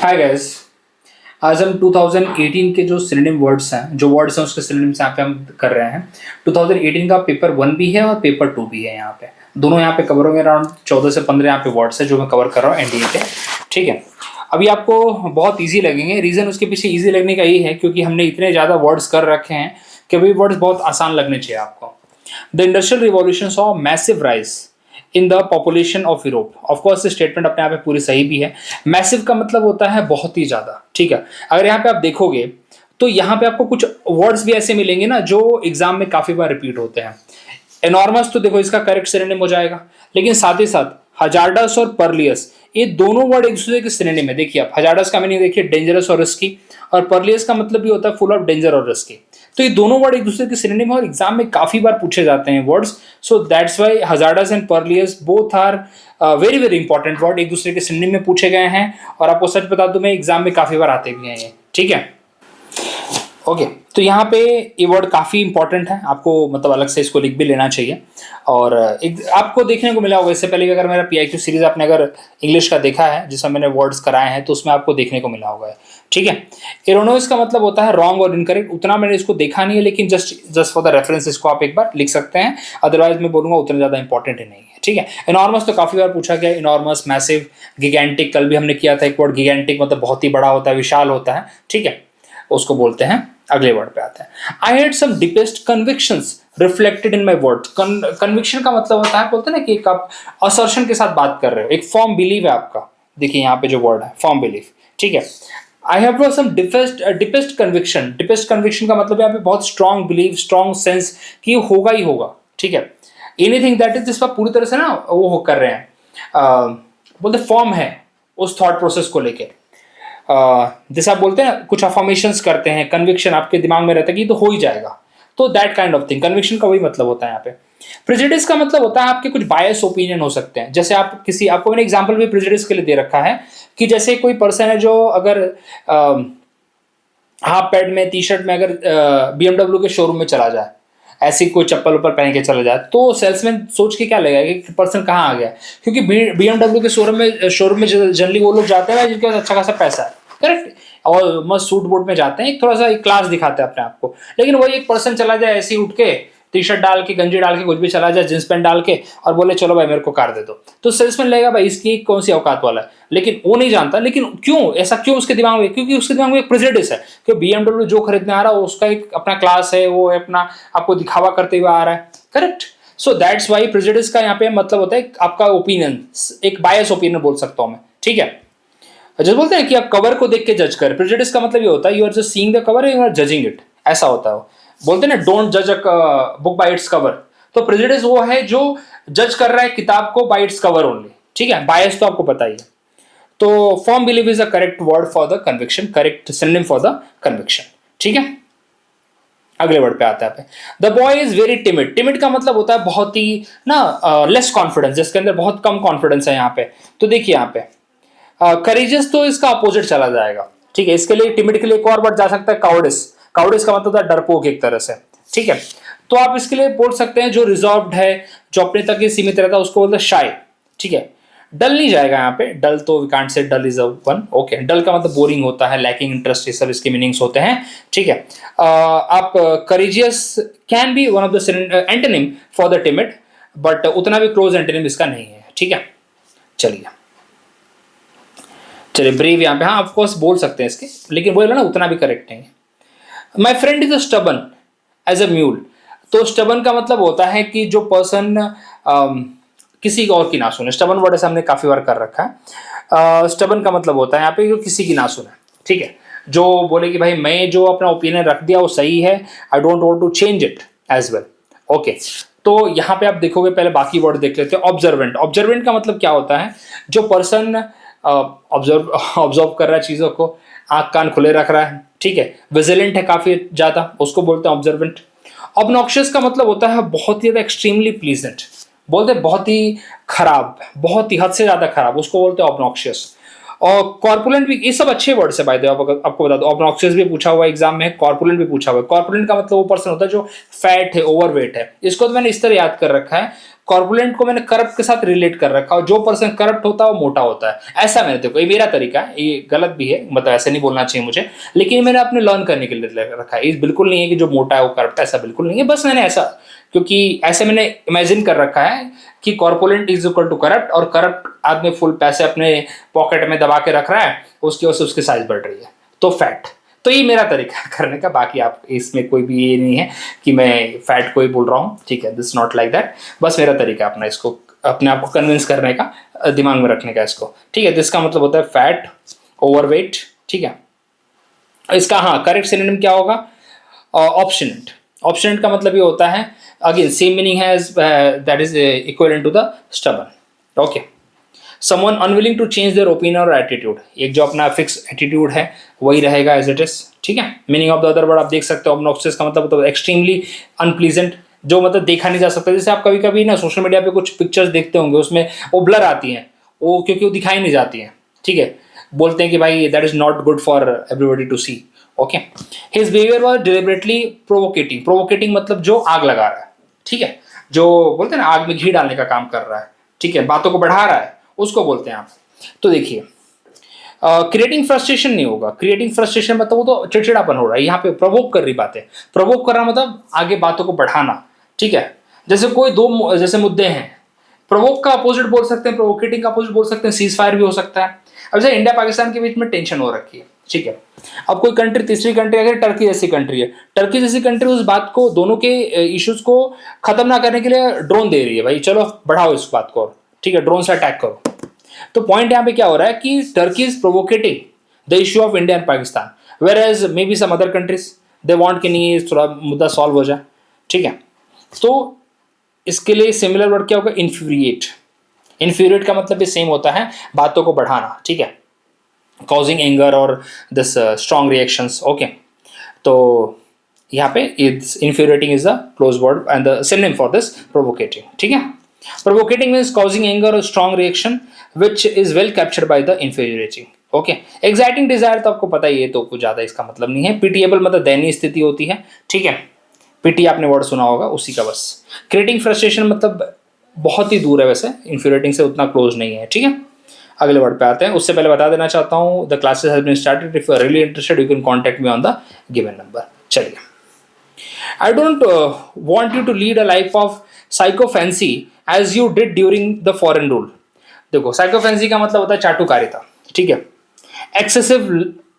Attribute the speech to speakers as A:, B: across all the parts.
A: Hi guys. आज हम 2018 के जो सिनोनिम वर्ड्स हैं, जो वर्ड्स हैं उसके सिनोनिम्स यहाँ पे हम कर रहे हैं। 2018 का पेपर 1 भी है और पेपर 2 भी है। यहाँ पे दोनों यहाँ पे कवर होंगे। अराउंड 14 से 15 यहाँ पे वर्ड्स है जो मैं कवर कर रहा हूँ एनडीए के। ठीक है, अभी आपको बहुत ईजी लगेंगे। रीज़न उसके पीछे ईजी लगने का ये है क्योंकि हमने इतने ज़्यादा वर्ड्स कर रखे हैं कि अभी वर्ड्स बहुत आसान लगने चाहिए आपको। The industrial revolution saw massive rise in the population of Europe. Of course statement अपने आप में पूरी सही भी है। मैसिव का मतलब होता है बहुत ही ज़्यादा। ठीक है, अगर यहाँ पे आप देखोगे तो यहाँ पे आपको कुछ वर्ड्स भी ऐसे मिलेंगे ना जो एग्जाम में काफ़ी बार रिपीट होते हैं। एनॉर्मस तो देखो इसका करेक्ट सिनोनिम हो जाएगा, लेकिन साथ ही साथ हजार्डस और परलियस ये दोनों वर्ड एक दूसरे के सिनोनिम है। देखिए आप, हजार्डस का मीनिंग देखिए डेंजरस और रिस्की, और परलियस का मतलब भी होता है फुल ऑफ डेंजर और रिस्की। तो ये दोनों वर्ड एक दूसरे के सिनोनिम है और एग्जाम में काफी बार पूछे जाते हैं words. So that's why hazardous and perilous both are very very important word, एक दूसरे के सिनोनिम में पूछे गए हैं। और आपको सच बता दूं, मैं एग्जाम में काफी बार आते भी हैं ये। ठीक है, ओके तो यहाँ पे ये वर्ड काफ़ी इंपॉर्टेंट है, आपको मतलब अलग से इसको लिख भी लेना चाहिए। और एक आपको देखने को मिला होगा इससे पहले भी, अगर मेरा पीआईक्यू सीरीज आपने अगर इंग्लिश का देखा है जिसमें मैंने वर्ड्स कराए हैं तो उसमें आपको देखने को मिला होगा। ठीक है, एरोनोइस का मतलब होता है रॉन्ग और इनकरेक्ट। उतना मैंने इसको देखा नहीं है, लेकिन जस्ट फॉर द रेफरेंस इसको आप एक बार लिख सकते हैं। अदरवाइज मैं बोलूँगा उतना ज़्यादा इंपॉर्टेंट ही नहीं है। ठीक है, इनॉर्मस तो काफ़ी बार पूछा गया, इनॉर्मस, मैसिव, गिगेंटिक। कल भी हमने किया था एक वर्ड गिगेंटिक, मतलब बहुत ही बड़ा होता है, विशाल होता है। ठीक है, उसको बोलते हैं। अगले वर्ड पे आते हैं। I had some deepest convictions reflected in my word. Conviction का मतलब होता है, बोलते हैं ना कि एक आप असर्शन के साथ बात कर रहे हो, एक फॉर्म बिलीव है आपका। देखिए यहाँ पे जो वर्ड है फॉर्म बिलीव। ठीक है, I have some deepest conviction. Deepest conviction का मतलब यहाँ पे बहुत स्ट्रॉन्ग बिलीव, स्ट्रॉन्ग सेंस कि होगा ही होगा। ठीक है, एनीथिंग दैट इज, जिस पर पूरी तरह से ना वो कर रहे हैं, बोलते फॉर्म है उस थॉट प्रोसेस को लेके। जैसे आप बोलते हैं कुछ अफर्मेशंस करते हैं, कन्विक्शन आपके दिमाग में रहता है कि तो हो ही जाएगा, तो that kind of thing, conviction का वही मतलब होता है यहाँ पे। प्रेजुडिस का मतलब होता है आपके कुछ बायस ओपिनियन हो सकते हैं। जैसे आप किसी, आपको मैंने एग्जांपल भी प्रेजुडिस के लिए दे रखा है कि जैसे कोई पर्सन है जो अगर हाफ पैंट में, टी शर्ट में अगर BMW के शोरूम में चला जाए, ऐसी कोई चप्पल ऊपर पहन के चला जाए, तो सेल्समैन सोच के क्या लगेगा कि पर्सन कहाँ आ गया, क्योंकि BMW के शोरूम में जनरली वो लोग जाते हैं जिनके पास अच्छा खासा पैसा है। करेक्ट, और मस्त सूट बूट में जाते हैं, एक थोड़ा सा एक क्लास दिखाते हैं अपने आप को। लेकिन वही एक पर्सन चला जाए ऐसे ही उठ के, टी शर्ट डाल के, गंजी डाल के, कुछ भी चला जाए, जींस पैंट डाल के, और बोले चलो भाई मेरे को कार दे दो, तो सेल्समैन लगेगा भाई इसकी कौन सी औकात वाला है। लेकिन वो नहीं जानता, लेकिन क्यों ऐसा, क्यों उसके दिमाग में, क्योंकि उसके दिमाग में एक प्रेजुडिस है कि BMW जो खरीदने आ रहा है उसका एक अपना क्लास है, वो अपना आपको दिखावा करते हुए आ रहा है। Correct, so that's why prejudice का यहाँ पे मतलब होता है आपका ओपिनियन, एक बायस ओपिनियन बोल सकता हूँ मैं। ठीक है, जब बोलते हैं कि आप कवर को देख के जज कर, प्रेजुडिस का मतलब ये होता है you are just seeing the cover, you are judging it, ऐसा होता है। बोलते हैं ना डोंट जज a book by its cover, तो प्रेजुडिस वो है जो जज कर रहा है किताब को बाय इट्स कवर ओनली। ठीक है, बायस तो आपको पता ही है। तो form believe is a correct word for the conviction, correct synonym for the conviction. ठीक है, अगले वर्ड पे आता है। The boy is very timid. Timid का मतलब होता है बहुत ही ना लेस कॉन्फिडेंस, जिसके अंदर बहुत कम कॉन्फिडेंस है यहाँ पे। तो देखिए यहाँ पे करेजियस तो इसका अपोजिट चला जाएगा। ठीक है, इसके लिए टिमिड के लिए एक और वर्ड जा सकता है काउडिस। काउडिस का मतलब होता है डरपोक एक तरह से। ठीक है, तो आप इसके लिए बोल सकते हैं जो रिजर्व्ड है, जो अपने तक ही सीमित रहता है, उसको बोलते हैं शाय। ठीक है, डल नहीं जाएगा यहाँ पे, डल तो we can't say dull is a one. Okay, dull का मतलब बोरिंग होता है, लैकिंग इंटरेस्ट, ये सब इसके मीनिंग्स होते हैं। ठीक है, आप courageous can be one of the antonym for the timid, but उतना भी क्लोज एंटोनिम इसका नहीं है। ठीक है, चलिए ब्रेव यहाँ पे, हाँ ऑफकोर्स बोल सकते हैं इसके, लेकिन बोला ना उतना भी करेक्ट नहीं है। My friend is a stubborn as a mule. तो स्टबन का मतलब होता है कि जो पर्सन किसी और की ना सुने। स्टबन वर्ड ऐसे हमने काफी बार कर रखा है। स्टबन का मतलब होता है यहाँ पे जो किसी की ना सुने। ठीक है, जो बोले कि भाई मैं जो अपना ओपिनियन रख दिया वो सही है, I don't want to change it as well. Okay, तो यहाँ पे आप देखोगे, पहले बाकी वर्ड देख लेते हैं। ऑब्जर्वेंट। ऑब्जर्वेंट का मतलब क्या होता है, जो पर्सन ऑब्जर्व कर रहा है चीजों को, आंख कान खुले रख रहा है। ठीक है, विजिलेंट है काफी ज्यादा, उसको बोलते हैं ऑब्जर्वेंट। ऑब्नॉक्शियस का मतलब होता है बहुत ही ज्यादा एक्सट्रीमली प्लीजेंट, बोलते हैं बहुत ही खराब, बहुत ही हद से ज्यादा खराब, उसको बोलते हैं ऑब्नॉक्शियस। और कॉर्पुलेंट भी, ये सब अच्छे वर्ड्स है बाय द वे। आपको बता दो, ऑब्नॉक्शियस भी पूछा हुआ एग्जाम में, कॉर्पुलेंट भी पूछा हुआ है। कॉर्पुलेंट का मतलब वो पर्सन होता है जो फैट है, ओवरवेट है। इसको तो मैंने इस तरह याद कर रखा है, कॉर्पुलेंट को मैंने करप्ट के साथ रिलेट कर रखा है, जो पर्सन करप्ट होता है वो मोटा होता है, ऐसा मैंने, देखो ये मेरा तरीका है, ये गलत भी है, मतलब ऐसे नहीं बोलना चाहिए मुझे, लेकिन मैंने अपने लर्न करने के लिए रखा है। ये बिल्कुल नहीं है कि जो मोटा है वो करप्ट है, ऐसा बिल्कुल नहीं है, बस मैंने ऐसा, क्योंकि ऐसे मैंने इमेजिन कर रखा है कि corpulent is equal to corrupt, और करप्ट आदमी फुल पैसे अपने पॉकेट में दबा के रख रहा है, उसकी वजह से उसकी साइज बढ़ रही है, तो फैट। तो ये मेरा तरीका है करने का, बाकी आप इसमें कोई भी ये नहीं है कि मैं फैट को ही बोल रहा हूँ, ठीक है, दिस नॉट लाइक दैट, बस मेरा तरीका अपना इसको अपने आप को कन्विंस करने का, दिमाग में रखने का इसको, ठीक है। जिसका मतलब होता है फैट, ओवरवेट, ठीक है। इसका हाँ करेक्ट सिनोनिम क्या होगा, ऑब्स्टिनेट। ऑब्स्टिनेट का मतलब ये होता है, अगेन सेम मीनिंग है, that is equivalent to the stubborn, okay. Someone unwilling to change their opinion और एटीट्यूड, एक जो अपना फिक्स एटीट्यूड है वही रहेगा एज इट इज, ठीक है। Meaning of the other word आप देख सकते हो, ऑब्नॉक्सियस का मतलब तो एक्सट्रीमली अनप्लीजेंट, जो मतलब देखा नहीं जा सकता। जैसे आप कभी कभी ना सोशल मीडिया पे कुछ पिक्चर्स देखते होंगे, उसमें वो ब्लर आती हैं, वो क्योंकि वो दिखाई नहीं जाती हैं, ठीक है, बोलते हैं कि भाई that is not good for everybody to see, okay. His behaviour was deliberately provocating, provocating मतलब जो आग लगा रहा है, ठीक है, जो बोलते हैं ना आग में घी डालने का काम कर रहा है, ठीक है, बातों को बढ़ा रहा है, उसको बोलते हैं आप। तो देखिए क्रिएटिंग फ्रस्ट्रेशन नहीं होगा, क्रिएटिंग फ्रस्ट्रेशन मतलब वो तो चिड़चिड़ापन हो रहा है, यहाँ पे प्रवोक कर रही बातें, प्रवोक कर रहा मतलब आगे बातों को बढ़ाना, ठीक है। जैसे कोई दो जैसे मुद्दे हैं, प्रवोक का अपोजिट बोल सकते हैं, प्रोवोकेटिंग का अपोजिट बोल सकते हैं, सीज फायर भी हो सकता है। अब जैसे इंडिया पाकिस्तान के बीच में टेंशन हो रखी है, ठीक है, अब कोई कंट्री, तीसरी कंट्री अगर टर्की जैसी कंट्री है, टर्की जैसी कंट्री उस बात को, दोनों के इश्यूज को खत्म ना करने के लिए ड्रोन दे रही है, भाई चलो बढ़ाओ इस बात को, ठीक है, ड्रोन से अटैक करो। तो पॉइंट यहाँ पे क्या हो रहा है कि Turkey is provocating the issue of India and Pakistan, whereas may be some other countries they want कि नहीं थोड़ा मुद्दा सॉल्व हो जाए, ठीक है। तो इसके लिए सिमिलर वर्ड क्या होगा, इन्फ्यूरिएट। इन्फ्यूरिएट का मतलब भी सेम होता है, बातों को बढ़ाना, ठीक है, कॉजिंग एंगर और दिस स्ट्रॉन्ग रिएक्शंस, ओके। तो यहाँ पे infuriating is the close word and the synonym for this provocating, ठीक है। Provocating means causing anger or strong reaction which is well captured by the infuriating, okay. Exciting desire तो आपको पता ही है, तो कुछ ज़्यादा इसका मतलब नहीं है। Pitiable मतलब दयनीय स्थिति होती है, ठीक है, pity आपने वर्ड सुना होगा उसी का बस। Creating frustration मतलब बहुत ही दूर है, वैसे infuriating से उतना क्लोज नहीं है, ठीक है। अगले वर्ड पे आते हैं, उससे पहले बता देना चाहता हूँ the classes has been started, if you are really interested you can contact me on the given number. चलिए, I don't want you to lead a life of psychophancy as you did during the foreign rule। देखो psychophancy का मतलब होता है चाटुकारिता, ठीक है, excessive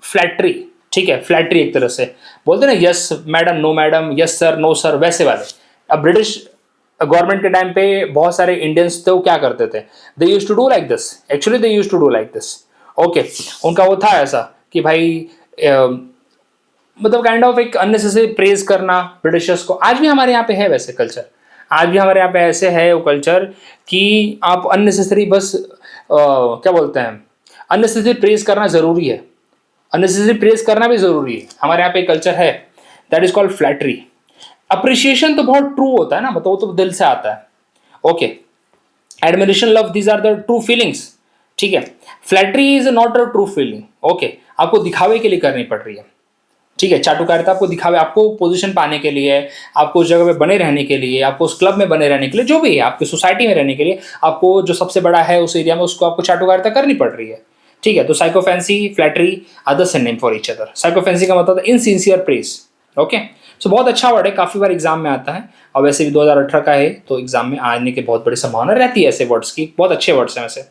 A: flattery, ठीक है, फ्लैटरी एक तरह से बोलते हैं ना, yes madam, no madam, yes sir, no sir, वैसे वाले। अब ब्रिटिश गवर्नमेंट के टाइम पे बहुत सारे इंडियंस थे, वो क्या करते थे, they used to do like this, actually they used to do like this, okay. उनका वो था ऐसा कि भाई मतलब काइंड ऑफ एक अननेसेसरी प्रेज करना ब्रिटिशर्स को। आज भी हमारे यहाँ पे है वैसे कल्चर, आज भी हमारे यहाँ पे ऐसे है वो कल्चर कि आप अननेसेसरी बस क्या बोलते हैं, अननेसेसरी प्रेज करना ज़रूरी है, अननेसेसरी प्रेज करना भी ज़रूरी है, हमारे यहाँ पे कल्चर है, that is called flattery. Appreciation तो बहुत ट्रू होता है ना, मतलब वो तो दिल से आता है, okay. Admiration, love, these are the true feelings, ठीक है। Flattery is not a true feeling, okay, आपको दिखावे के लिए करनी पड़ रही है, ठीक है। चाटुकारिता आपको दिखावे, आपको पोजीशन पाने के लिए, आपको उस जगह पे बने रहने के लिए, आपको उस क्लब में बने रहने के लिए, जो भी है आपकी सोसाइटी में रहने के लिए, आपको जो सबसे बड़ा है उस एरिया में उसको आपको चाटुकारिता करनी पड़ रही है, ठीक है। तो sycophancy, flattery are the synonym for each other. Sycophancy का मतलब इनसिंसियर प्रेज, ओके। सो बहुत अच्छा वर्ड है, काफ़ी बार एग्जाम में आता है, और वैसे भी 2018 का है तो एग्जाम में आने की बहुत बड़ी संभावना रहती है ऐसे वर्ड्स की, बहुत अच्छे वर्ड्स हैं वैसे।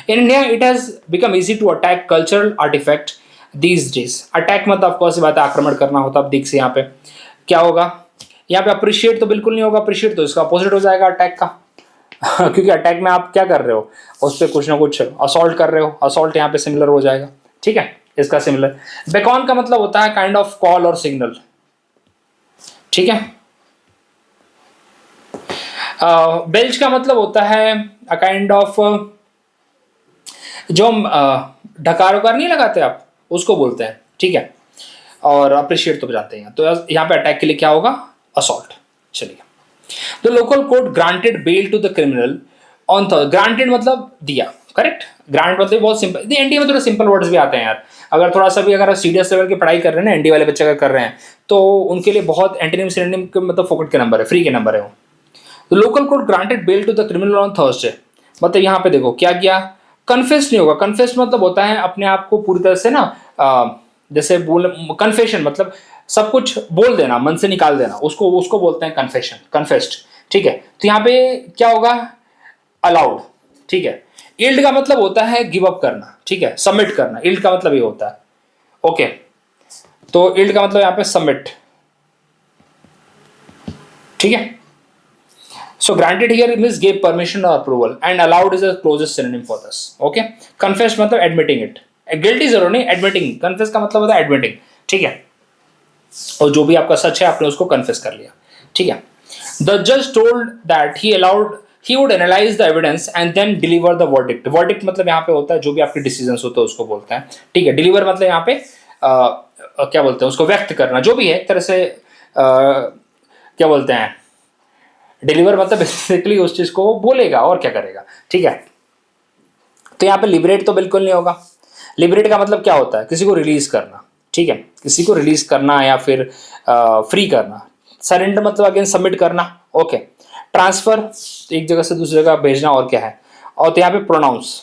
A: In India it has become easy to attack cultural artefact these days. Attack मतलब ऑफकोर्स बात है, आक्रमण करना होता है। अब देख से यहाँ पे क्या होगा, यहाँ पे अप्रिशिएट तो बिल्कुल नहीं होगा, अप्रिशिएट तो इसका अपोजिट हो जाएगा अटैक का क्योंकि अटैक में आप क्या कर रहे हो, उस पर कुछ ना कुछ असॉल्ट कर रहे हो, असॉल्ट यहाँ पे सिमिलर हो जाएगा, ठीक है, इसका सिमिलर। बेकॉन का मतलब होता है काइंड ऑफ कॉल और सिग्नल, ठीक है। बेल्च का मतलब होता है अ काइंड ऑफ, जो ढकार उकार नहीं लगाते आप, उसको बोलते हैं, ठीक है। और अप्रिशिएट तो जानते हैं। तो यहाँ पे अटैक के लिए क्या होगा, असॉल्ट। चलिए, the local court granted bail to the criminal on granted मतलब दिया, करेक्ट। ग्रांट मतलब बहुत सिंपल, एनडी में थोड़ा सिंपल वर्ड्स भी आते हैं यार, अगर थोड़ा सा भी अगर सीरियस लेवल की पढ़ाई कर रहे हैं ना, एनडी वाले बच्चे अगर कर रहे हैं तो उनके लिए बहुत एंटोनिम सिनोनिम के मतलब फोकट के नंबर है, फ्री के नंबर है वो। The local court granted bail to the criminal on Thursday. मतलब यहाँ पे देखो क्या किया, कन्फेस नहीं होगा। कन्फेस मतलब होता है अपने आप को पूरी तरह से ना जैसे बोल, कन्फेशन मतलब सब कुछ बोल देना, मन से निकाल देना, उसको उसको बोलते हैं कन्फेशन, कन्फेस्ड। ठीक है, तो यहाँ पे क्या होगा, अलाउड। ठीक है, इल्ड का मतलब होता है गिव अप करना। ठीक है, सबमिट करना, इल्ड का मतलब ये होता है। ओके, तो इल्ड का मतलब यहाँ पे सबमिट। ठीक है, so granted here means gave permission or approval and allowed is a closest synonym for this. Okay, confess मतलब admitting it, guilty जरूर नहीं, admitting, confess का मतलब होता है admitting। ठीक है, और जो भी आपका सच है आपने उसको confess कर लिया। ठीक है, the judge told that he would analyze the evidence and then deliver the verdict। verdict मतलब यहाँ पे होता है जो भी आपके decisions होते हैं उसको बोलते हैं। ठीक है, deliver मतलब यहाँ पे क्या बोलते हैं उसको, व्यक्त करना, जो भी है एक तरह से क्या बोलते हैं, डिलीवर मतलब बेसिकली उस चीज को बोलेगा और क्या करेगा। ठीक है, तो यहाँ पे लिबरेट तो बिल्कुल नहीं होगा। लिबरेट का मतलब क्या होता है, किसी को रिलीज करना। ठीक है, किसी को रिलीज करना या फिर फ्री करना। सरेंडर मतलब अगेन सबमिट करना। ओके, ट्रांसफर एक जगह से दूसरी जगह भेजना, और क्या है। और तो यहाँ पे प्रोनाउंस,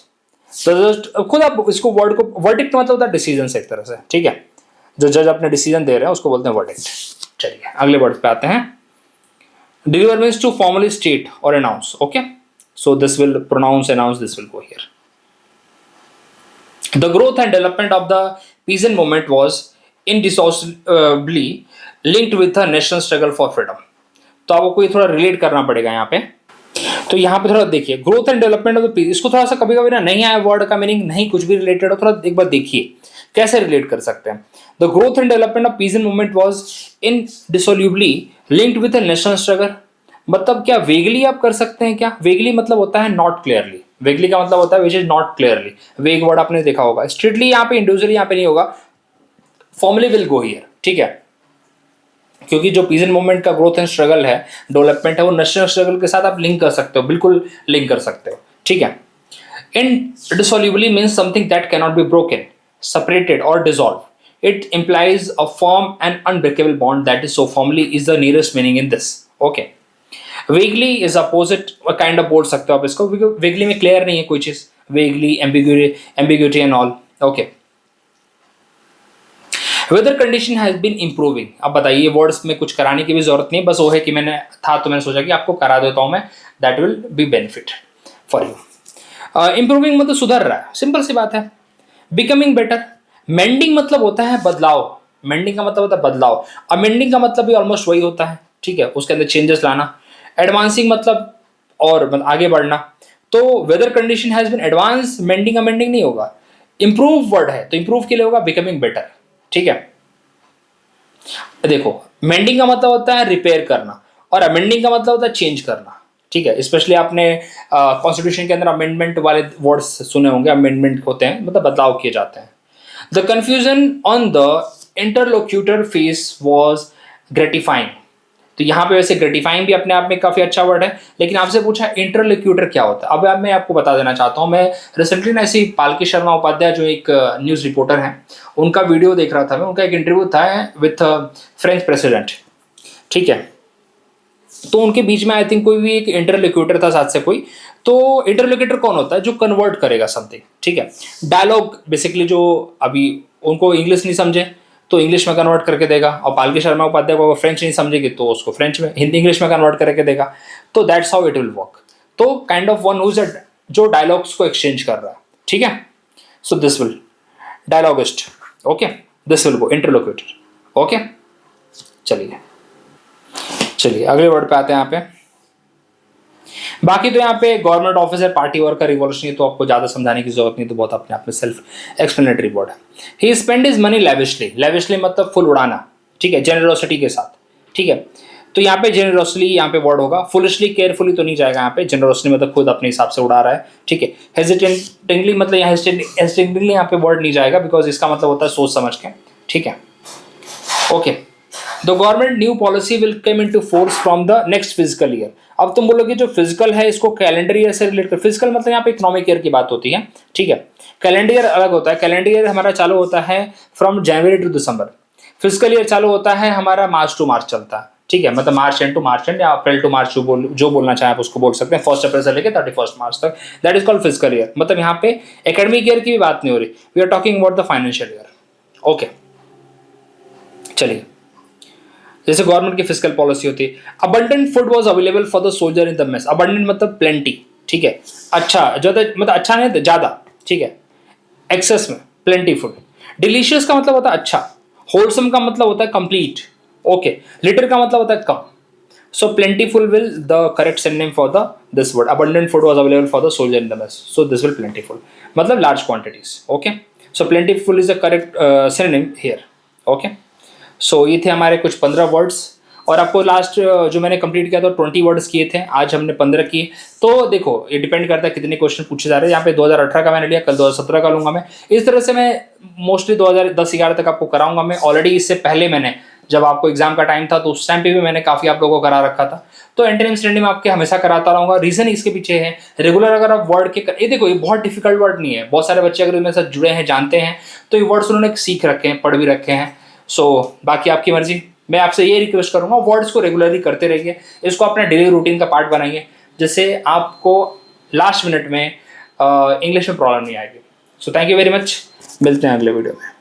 A: तो खुद आप इसको वर्ड को, वर्डिक्ट मतलब होता है डिसीजन से एक तरह से। ठीक है, जो जज अपने डिसीजन दे रहे हैं उसको बोलते हैं वर्डिक्ट। चलिए अगले वर्ड पे आते हैं। Deliver means to formally state or announce. Okay, so this will pronounce, announce, this will go here. The growth and development of the peasant movement was indissolubly linked with the national struggle for freedom. तो आपको ये थोड़ा relate करना पड़ेगा यहाँ पे। तो यहाँ पे थोड़ा देखिए, growth and development of the peace, इसको थोड़ा सा कभी कभी ना नहीं आया वर्ड का मीनिंग, नहीं कुछ भी रिलेटेड हो, थोड़ा एक बार देखिए कैसे रिलेट कर सकते हैं। The growth and development of peasant movement was indissolubly linked with the national struggle. मतलब क्या वेगली आप कर सकते हैं क्या, वेगली मतलब होता है नॉट क्लियरली, वेगली का मतलब होता है विच इज नॉट क्लियरली, वेग वर्ड आपने देखा होगा। स्ट्रिक्टली यहाँ पे, इंडिविजुअली यहाँ पे नहीं होगा, फॉर्मली विल गो हियर। ठीक है, क्योंकि जो पीजेंट मूवमेंट का ग्रोथ एंड स्ट्रगल है, डेवलपमेंट है, वो नेशनल स्ट्रगल के साथ आप लिंक कर सकते हो, बिल्कुल लिंक कर सकते हो। ठीक है, indissolubly means something that cannot be broken, separated or dissolved. It implies a firm and unbreakable bond that is so firmly is the nearest meaning in this. Okay, vaguely is opposite kind of बोल सकते हो आप इसको, vaguely में clear नहीं है कोई चीज, vaguely, ambiguity and all. Okay, weather condition has been improving. अब बताइए, वर्ड्स में कुछ कराने की भी जरूरत नहीं, बस वो है कि मैंने था तो मैंने सोचा कि आपको करा देता हूं मैं, that will be benefit for you. Improving मतलब सुधर रहा है, सिंपल सी बात है। बिकमिंग बेटर, मेंडिंग मतलब होता है बदलाव, मेंडिंग का मतलब होता है बदलाव, अमेंडिंग का मतलब भी ऑलमोस्ट वही होता है। ठीक है, उसके अंदर चेंजेस लाना। एडवांसिंग मतलब और आगे बढ़ना। तो weather condition has been advance, mending amending नहीं होगा, इंप्रूव वर्ड है तो इंप्रूव के लिए होगा बिकमिंग बेटर। ठीक है, देखो मेंडिंग का मतलब होता है रिपेयर करना और अमेंडिंग का मतलब होता है चेंज करना। ठीक है, स्पेशली आपने कॉन्स्टिट्यूशन के अंदर अमेंडमेंट वाले वर्ड्स सुने होंगे, अमेंडमेंट होते हैं मतलब बदलाव किए जाते हैं। The confusion on the interlocutor face was gratifying. तो यहाँ पे वैसे ग्रेटिफाइंग भी अपने आप में काफी अच्छा वर्ड है, लेकिन आपसे पूछा इंटरलोक्यूटर क्या होता है। अब मैं आपको बता देना चाहता हूँ, मैं रिसेंटली ना ऐसी पालकी शर्मा उपाध्याय जो एक न्यूज रिपोर्टर हैं, उनका वीडियो देख रहा था मैं, उनका एक इंटरव्यू था विथ फ्रेंच प्रेसिडेंट। ठीक है, तो उनके बीच में आई थिंक कोई भी एक इंटरलोक्यूटर था साथ से कोई। तो इंटरलोक्यूटर कौन होता है, जो कन्वर्ट करेगा समथिंग। ठीक है, डायलॉग बेसिकली जो अभी उनको इंग्लिश नहीं समझे तो इंग्लिश में कन्वर्ट करके देगा, और पालकी शर्मा उपाध्याय को अगर फ्रेंच नहीं समझेगी तो उसको फ्रेंच में, हिंदी इंग्लिश में कन्वर्ट करके देगा। तो that's how it will work. तो काइंड ऑफ वन हुज जो डायलॉग्स को एक्सचेंज कर रहा है। ठीक है, so this will dialogist. Okay, this will go interlocutor. Okay, चलिए अगले वर्ड पे आते हैं यहाँ पे। बाकी तो यहाँ पे government officer, party worker, revolutionary तो आपको ज्यादा समझाने की जरूरत नहीं, तो बहुत अपने आप में सेल्फ एक्सप्लेनेटरी वर्ड है। He spend his money lavishly, lavishly मतलब फुल उड़ाना। ठीक है, जेनरोसिटी के साथ। ठीक है, तो यहाँ पे जेनरोसली यहाँ पे वर्ड होगा, फुलिशली केयरफुली तो नहीं जाएगा यहाँ पे, जेनरोसली मतलब खुद अपने हिसाब से उड़ा रहा है। ठीक है, हेजिटेंटली मतलब यहाँ हेजिटेंटली यहाँ पे वर्ड नहीं जाएगा, बिकॉज इसका मतलब होता है सोच समझ के। ठीक है, okay. The government new policy will come into force from the next physical year. अब तुम बोलोगे जो फिजिकल है इसको कैलेंडर ईयर से रिलेट कर, फिजिकल मतलब यहाँ पे इकोनॉमिक ईयर की बात होती है। ठीक है, कैलेंडर ईयर अलग होता है, कैलेंडर ईयर हमारा चालू होता है from January to December, physical year चालू होता है हमारा मार्च टू मार्च चलता है। ठीक है, मतलब मार्च एंड टू मार्च एंड या अप्रैल टू मार्च जो बोलना चाहे आप उसको बोल सकते हैं, 1 अप्रैल से लेकर 31 मार्च तक, that is called physical year. मतलब यहाँ पे एकेडमिक ईयर की भी बात नहीं हो रही, we are talking about the financial year. Okay, चलिए, जैसे गवर्नमेंट की फिजिकल पॉलिसी होती है, abundant food was available for the soldier in the mess. Abundant मतलब प्लेंटी, ठीक है, अच्छा ज्यादा, मतलब अच्छा नहीं ज्यादा, ठीक है, एक्सेस में, प्लेंटी फूड। डिलीशियस का मतलब होता है अच्छा, होलसम का मतलब होता है कंप्लीट, ओके, लिटर का मतलब होता है कम। So plentiful will the correct synonym for the this word, abundant food was available for the soldier in the mess, so this will plentiful मतलब large quantities, okay, so plentiful is the correct synonym here, okay। सो ये थे हमारे कुछ 15 words, और आपको last जो मैंने complete किया था 20 वर्ड्स किए थे, आज हमने 15 किए। तो देखो ये डिपेंड करता है कितने क्वेश्चन पूछे जा रहे हैं। यहाँ पे 2018 का मैंने लिया, कल 2017 का लूंगा मैं। इस तरह से मैं मोस्टली 2010-11 तक आपको कराऊंगा मैं। ऑलरेडी इससे पहले मैंने, जब आपको एग्जाम का टाइम था तो उस टाइम पे भी मैंने काफ़ी आप लोगों को करा रखा था। तो एंटोनिम सिनोनिम आपके हमेशा कराता रहूंगा। रीजन इसके पीछे है, रेगुलर अगर आप वर्ड के ये देखो, ये बहुत डिफिकल्ट वर्ड नहीं है। बहुत सारे बच्चे अगर इनमें साथ जुड़े हैं, जानते हैं, तो ये वर्ड्स उन्होंने सीख रखे हैं, पढ़ भी रखे हैं। सो बाकी आपकी मर्जी। मैं आपसे ये रिक्वेस्ट करूंगा, वर्ड्स को रेगुलरली करते रहिए, इसको अपने डेली रूटीन का पार्ट बनाइए, जिससे आपको लास्ट मिनट में इंग्लिश में प्रॉब्लम नहीं आएगी। So thank you very much, मिलते हैं अगले वीडियो में।